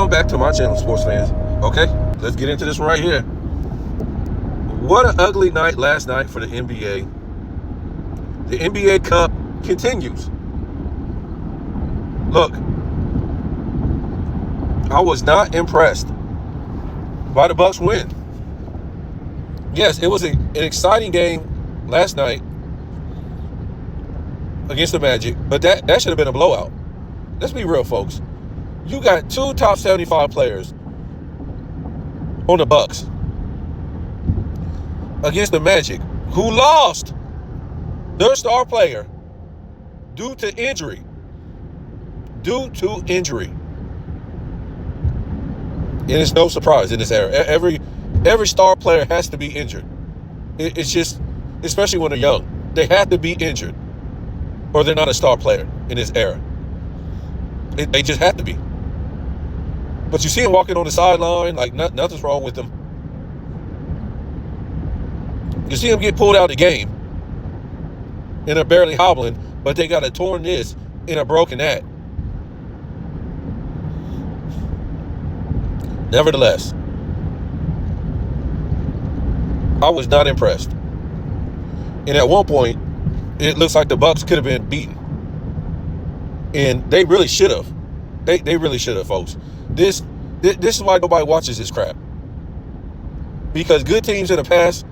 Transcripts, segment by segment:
Welcome back to my channel, sports fans. Okay, let's get into this one right here. What an ugly night last night for the NBA. The NBA Cup continues. Look, I was not impressed by the Bucks win. Yes, it was an exciting game last night against the Magic, but that should have been a blowout. Let's be real, folks. You got two top 75 players on the Bucks against the Magic, who lost their star player due to injury. And it's no surprise in this era. Every star player has to be injured. It's just, especially when they're young, they have to be injured, or they're not a star player in this era. They just have to be. But you see him walking on the sideline like nothing's wrong with him. You see him get pulled out of the game, and they're barely hobbling, but they got a torn this and a broken that. Nevertheless, I was not impressed. And at one point, it looks like the Bucks could have been beaten. And they really should have. They really should have, folks. This is why nobody watches this crap. Because good teams in the past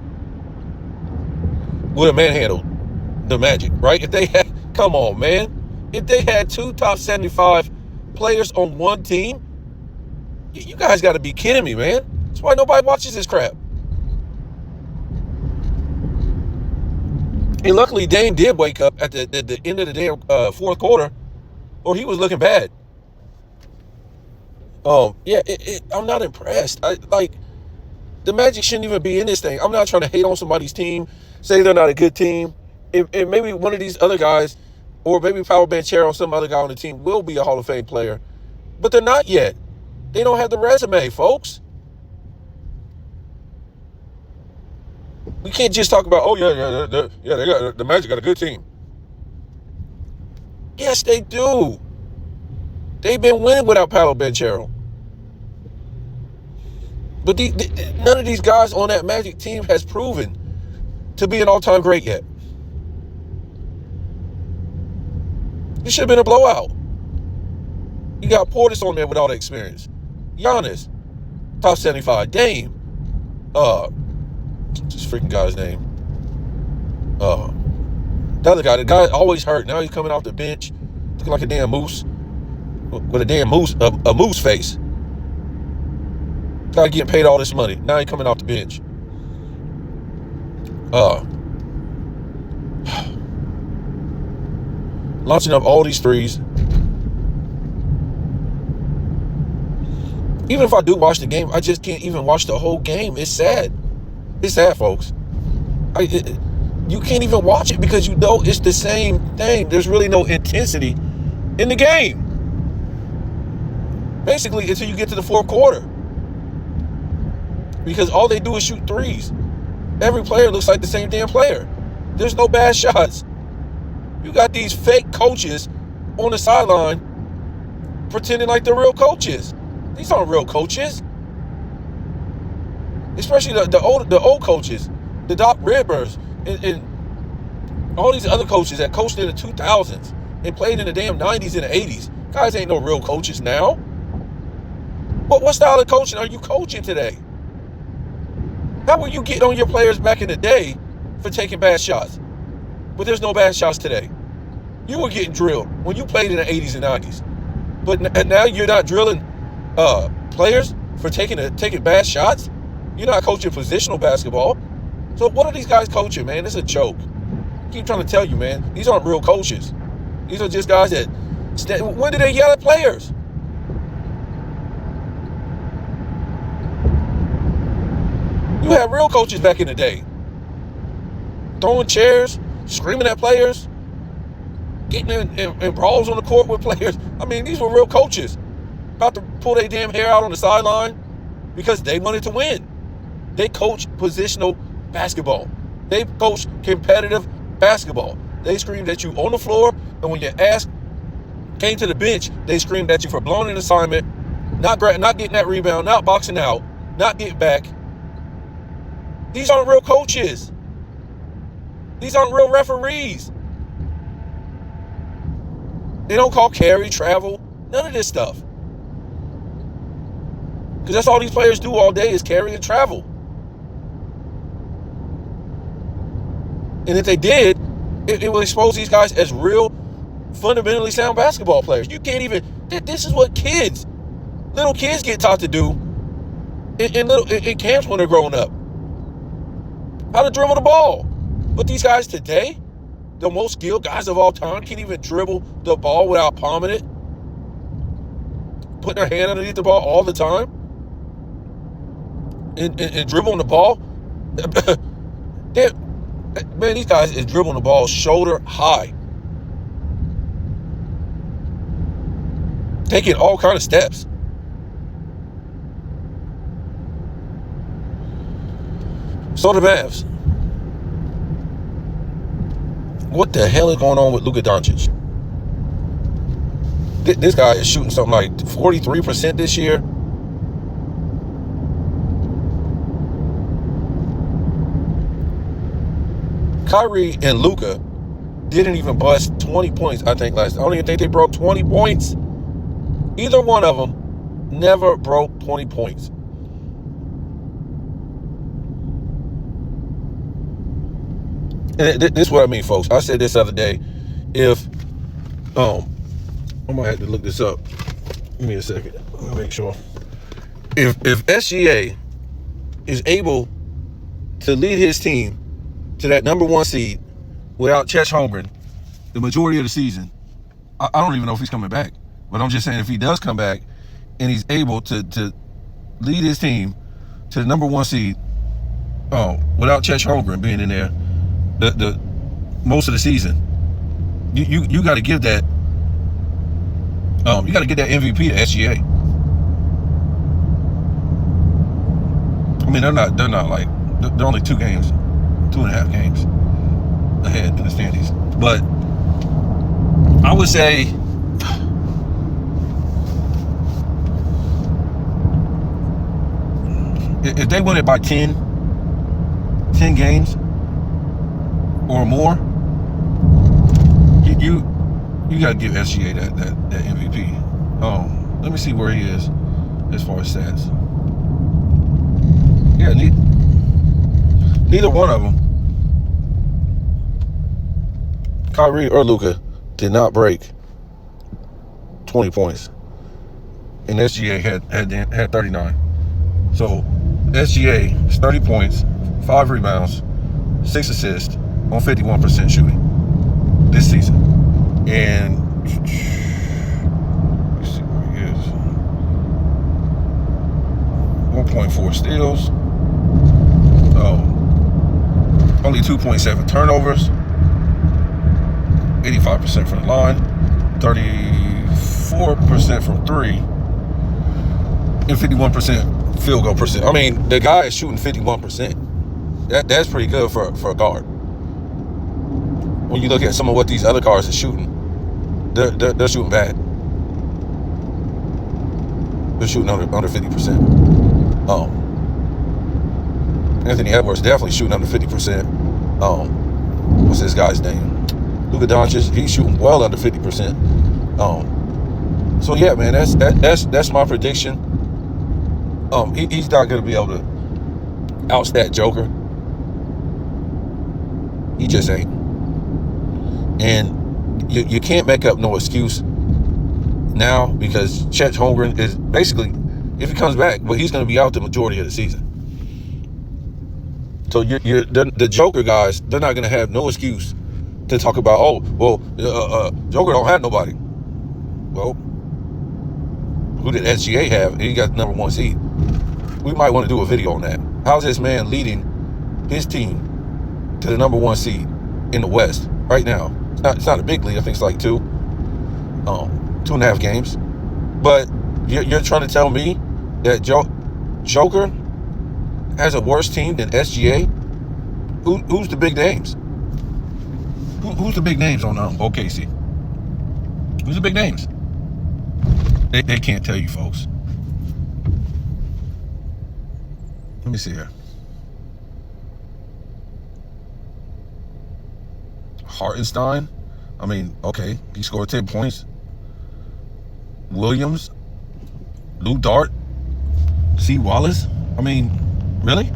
would have manhandled the Magic, right? If they had, come on, man. If they had two top 75 players on one team, you guys got to be kidding me, man. That's why nobody watches this crap. And luckily, Dame did wake up at the end of the damn fourth quarter, or he was looking bad. I'm not impressed. The Magic shouldn't even be in this thing. I'm not trying to hate on somebody's team, say they're not a good team. And maybe one of these other guys, or maybe Paolo Banchero or some other guy on the team will be a Hall of Fame player. But they're not yet. They don't have the resume, folks. We can't just talk about, they got the Magic got a good team. Yes, they do. They've been winning without Paolo Banchero. But none of these guys on that Magic team has proven to be an all-time great yet. It should have been a blowout. You got Portis on there with all the experience. Giannis, top 75. Dame, this freaking guy's name. The guy always hurt. Now he's coming off the bench, looking like a damn moose, with a damn moose face. Guy getting paid all this money. Now he's coming off the bench. Launching up all these threes. Even if I do watch the game, I just can't even watch the whole game. It's sad. It's sad, folks. You can't even watch it because you know it's the same thing. There's really no intensity in the game. Basically, until you get to the fourth quarter. Because all they do is shoot threes. Every player looks like the same damn player. There's no bad shots. You got these fake coaches on the sideline pretending like they're real coaches. These aren't real coaches. Especially the old coaches, the Doc Rivers, and all these other coaches that coached in the 2000s and played in the damn 90s and the 80s. Guys ain't no real coaches now. But what style of coaching are you coaching today? How will you get on your players back in the day for taking bad shots? But there's no bad shots today. You were getting drilled when you played in the 80s and 90s. But now you're not drilling players for taking bad shots. You're not coaching positional basketball. So what are these guys coaching, man? It's a joke. I keep trying to tell you, man. These aren't real coaches. These are just guys that... When did they yell at players? You had real coaches back in the day. Throwing chairs, screaming at players, getting in brawls on the court with players. I mean, these were real coaches. About to pull their damn hair out on the sideline because they wanted to win. They coach positional basketball. They coach competitive basketball. They screamed at you on the floor, and when your ass came to the bench, they screamed at you for blowing an assignment not getting that rebound, not boxing out, not getting back. These aren't real coaches. These aren't real referees. They don't call carry, travel, none of this stuff. Because that's all these players do all day is carry and travel. And if they did, it would expose these guys as real, fundamentally sound basketball players. You can't even, this is what little kids get taught to do in camps when they're growing up. How to dribble the ball. But these guys today, the most skilled guys of all time, can't even dribble the ball without palming it. Putting their hand underneath the ball all the time. And dribbling the ball. Man, these guys is dribbling the ball shoulder high. Taking all kind of steps. So the Mavs. What the hell is going on with Luka Doncic? This guy is shooting something like 43% this year. Kyrie and Luka didn't even bust 20 points, I think, last. I don't even think they broke 20 points. Either one of them never broke 20 points. And this is what I mean, folks. I said this other day. If, I might have to look this up. Give me a second. Let me make sure. If SGA is able to lead his team to that number one seed without Chet Holmgren the majority of the season, I don't even know if he's coming back. But I'm just saying, if he does come back and he's able to lead his team to the number one seed, without Chet Holmgren being in there the most of the season, you got to give that you got to get that MVP to SGA. I mean, they're not like, they're only 2.5 games ahead in the standings. But I would say if they win it by 10 games or more, you got to give SGA that MVP. Let me see where he is as far as stats. Yeah, neither one of them, Kyrie or Luka, did not break 20 points. And SGA had 39. So SGA is 30 points, 5 rebounds, 6 assists on 51% shooting this season. And let's see where he is. 1.4 steals. Only 2.7 turnovers. 85% from the line. 34% from 3. And 51% field goal percent. I mean, the guy is shooting 51%. That's pretty good for a guard. When you look at some of what these other guards are shooting, they're shooting bad. They're shooting under 50%. Anthony Edwards definitely shooting under 50%. What's this guy's name? Luka Doncic, he's shooting well under 50%. So yeah, man, that's my prediction. He's not going to be able to outstat Joker. He just ain't. And you can't make up no excuse now, because Chet Holmgren is basically, if he comes back, well, he's going to be out the majority of the season. So the Joker guys, they're not going to have no excuse to talk about, Joker don't have nobody. Well, who did SGA have? He got the number one seed. We might want to do a video on that. How's this man leading his team to the number one seed in the West right now? It's not a big lead. I think it's like 2.5 games. But you're trying to tell me that Joker has a worse team than SGA? Who's the big names? Who's the big names on OKC? Who's the big names? They can't tell you, folks. Let me see here. Hartenstein. I mean, okay, he scored 10 points. Williams, Lou Dart, C. Wallace. I mean, really?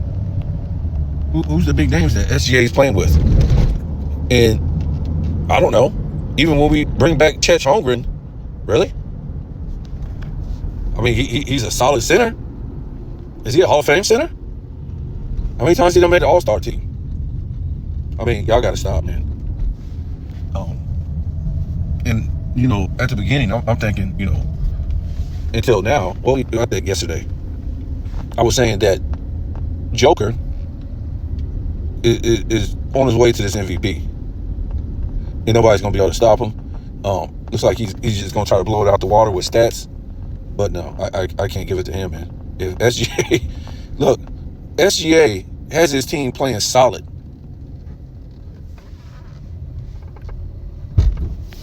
Who's the big names that SGA is playing with? And I don't know. Even when we bring back Chet Holmgren, really? I mean, he's a solid center. Is he a Hall of Fame center? How many times did he make the All-Star team? I mean, y'all got to stop, man. And, you know, at the beginning, I'm thinking, you know, until now, well, I think yesterday, I was saying that Joker is on his way to this MVP. And nobody's going to be able to stop him. Looks like he's just going to try to blow it out the water with stats. But no, I can't give it to him, man. If SGA, look, SGA has his team playing solid.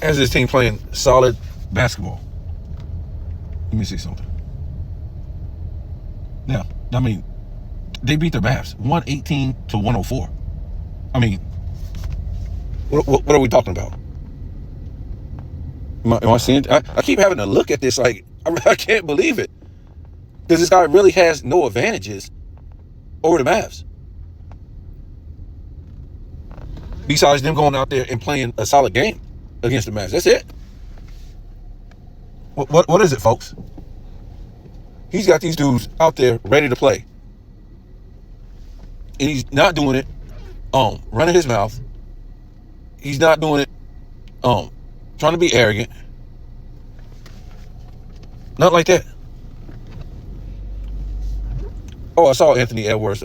Has his team playing solid basketball. Let me see something. Yeah, I mean, they beat the Mavs 118 to 104. I mean, what are we talking about? Am I seeing? I keep having to look at this like I can't believe it, because this guy really has no advantages over the Mavs besides them going out there and playing a solid game against the Mavs. That's it. What is it, folks? He's got these dudes out there ready to play, and he's not doing it running his mouth. He's not doing it trying to be arrogant. Not like that. Oh, I saw Anthony Edwards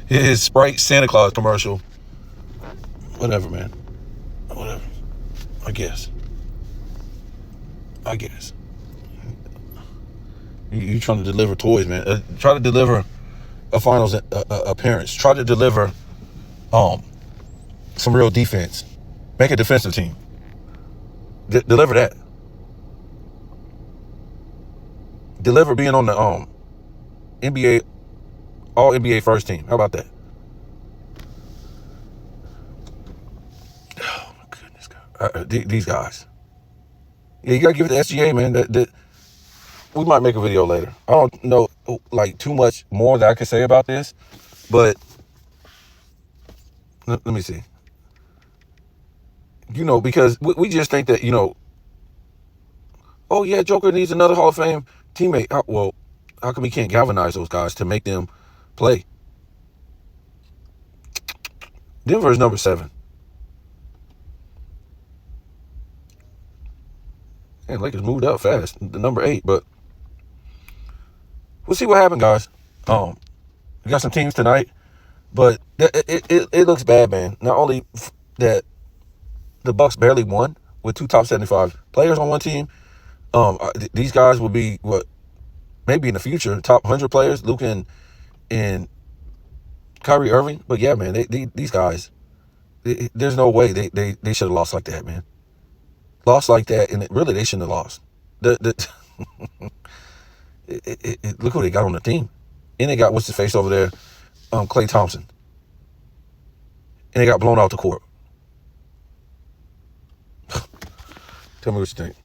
his Sprite Santa Claus commercial. Whatever, man. Whatever. I guess. You trying to deliver toys, man. Try to deliver a finals appearance. Try to deliver some real defense. Make a defensive team. Deliver that. Deliver being on the NBA All NBA first team. How about that? Oh my goodness, God. These guys. Yeah, you gotta give it to SGA, man. We might make a video later. I don't know like too much more that I can say about this, but let me see. You know, because we just think that, you know, oh yeah, Joker needs another Hall of Fame teammate. Well, how come we can't galvanize those guys to make them play? Denver is number 7. And Lakers moved up fast, the number 8, but we'll see what happens, guys. We got some teams tonight, but it looks bad, man. Not only that the Bucks barely won with 2 top 75 players on one team. These guys will be maybe in the future top 100 players, Luka and Kyrie Irving. But yeah, man, these guys, there's no way they should have lost like that, man. Lost like that, and really they shouldn't have lost. Look who they got on the team, and they got what's his face over there, Klay Thompson, and they got blown out the court. Tell me what you think.